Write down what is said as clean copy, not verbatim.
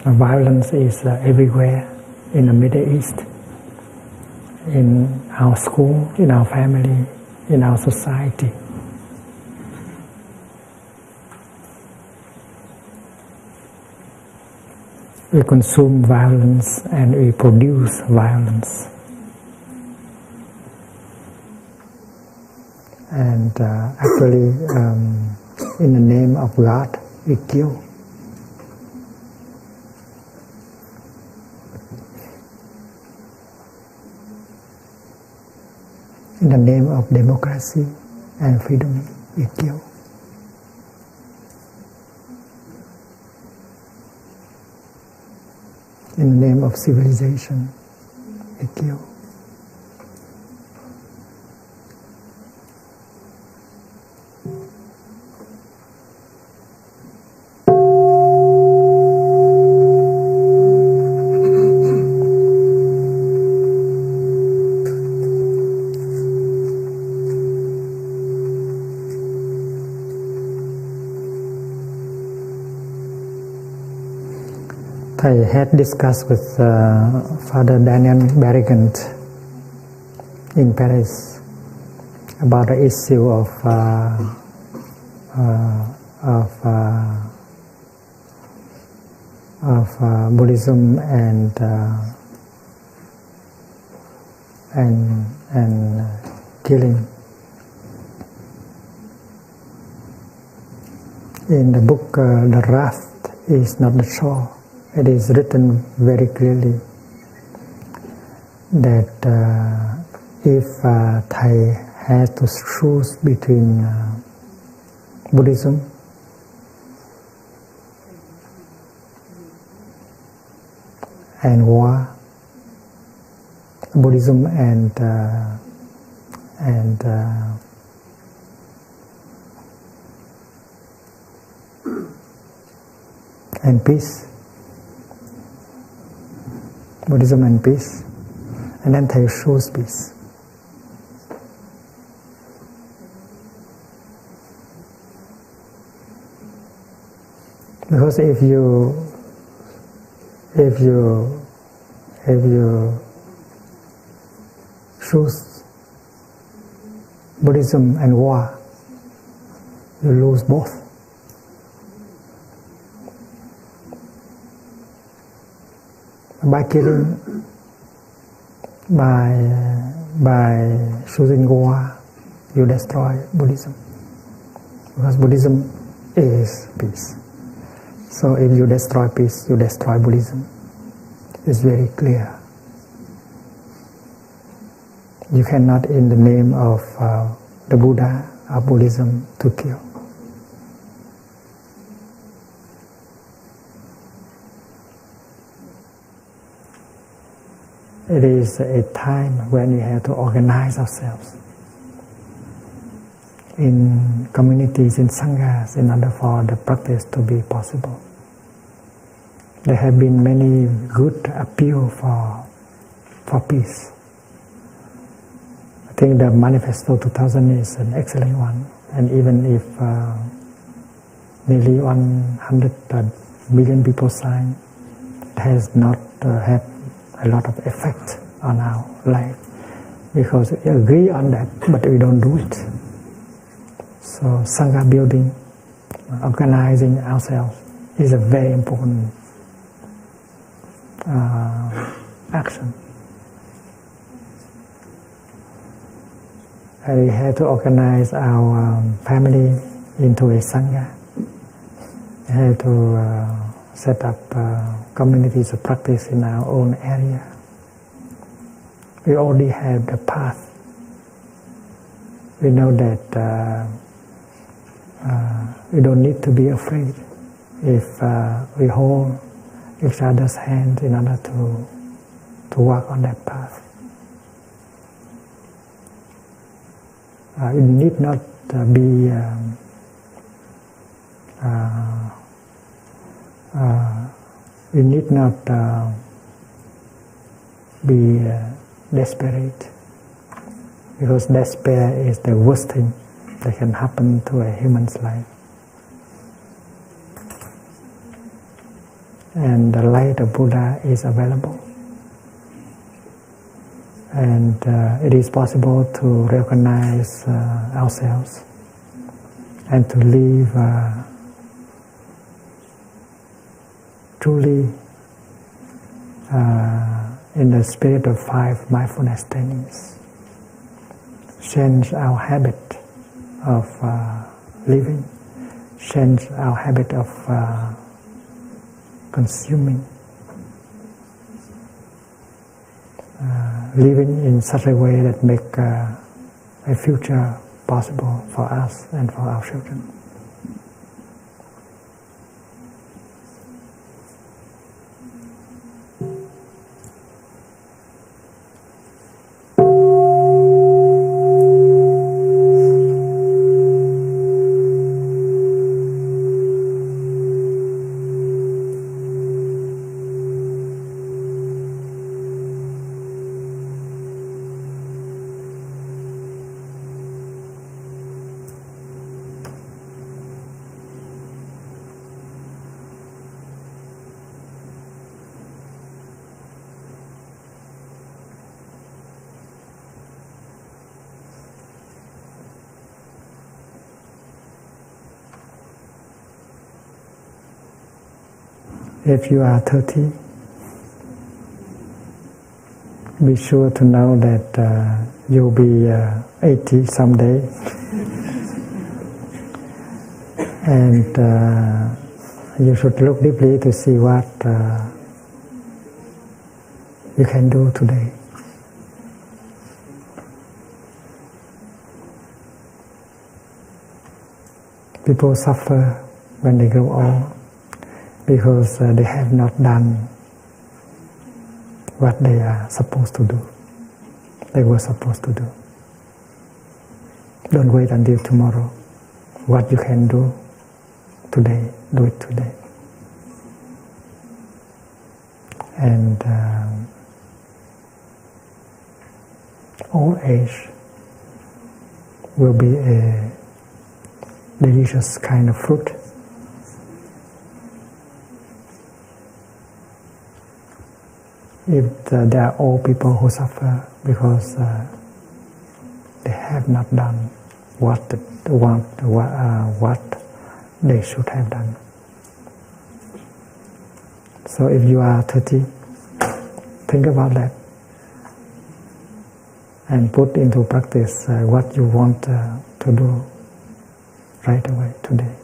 Violence is everywhere in the Middle East, in our school, in our family, in our society. We consume violence and we produce violence. And actually, in the name of God, we kill. In the name of democracy and freedom, we kill. In the name of civilization, we kill. I had discussed with Father Daniel Berrigant in Paris about the issue of Buddhism and killing. In the book, The Raft is Not the Shore. It is written very clearly that if Thầy has to choose between Buddhism and war, Buddhism and peace, Buddhism and peace, and then Thầy choose peace. Because if you choose Buddhism and war, you lose both. By killing, by choosing war, you destroy Buddhism. Because Buddhism is peace. So if you destroy peace, you destroy Buddhism. It's very clear. You cannot, in the name of the Buddha of Buddhism, to kill. It is a time when we have to organize ourselves in communities, in sanghas, in order for the practice to be possible. There have been many good appeals for peace. I think the Manifesto 2000 is an excellent one, and even if nearly 100 million people sign, it has not had a lot of effect on our life, because we agree on that, but we don't do it. So Sangha building, organizing ourselves is a very important action. We have to organize our family into a Sangha. We have to set up communities of practice in our own area. We already have the path. We know that we don't need to be afraid if we hold each other's hand in order to walk on that path. It need not be we need not be desperate, because despair is the worst thing that can happen to a human's life. and the light of Buddha is available. And it is possible to recognize ourselves and to live truly in the spirit of 5 mindfulness trainings. Change our habit of living, change our habit of consuming, living in such a way that make a future possible for us and for our children. If you are 30, be sure to know that you'll be 80 someday. And you should look deeply to see what you can do today. People suffer when they grow old because they have not done what they are supposed to do. They were supposed to do. Don't wait until tomorrow. What you can do today, do it today. And old age will be a delicious kind of fruit. If there are old people who suffer because they have not done what they should have done. So if you are 30, think about that and put into practice what you want to do right away today.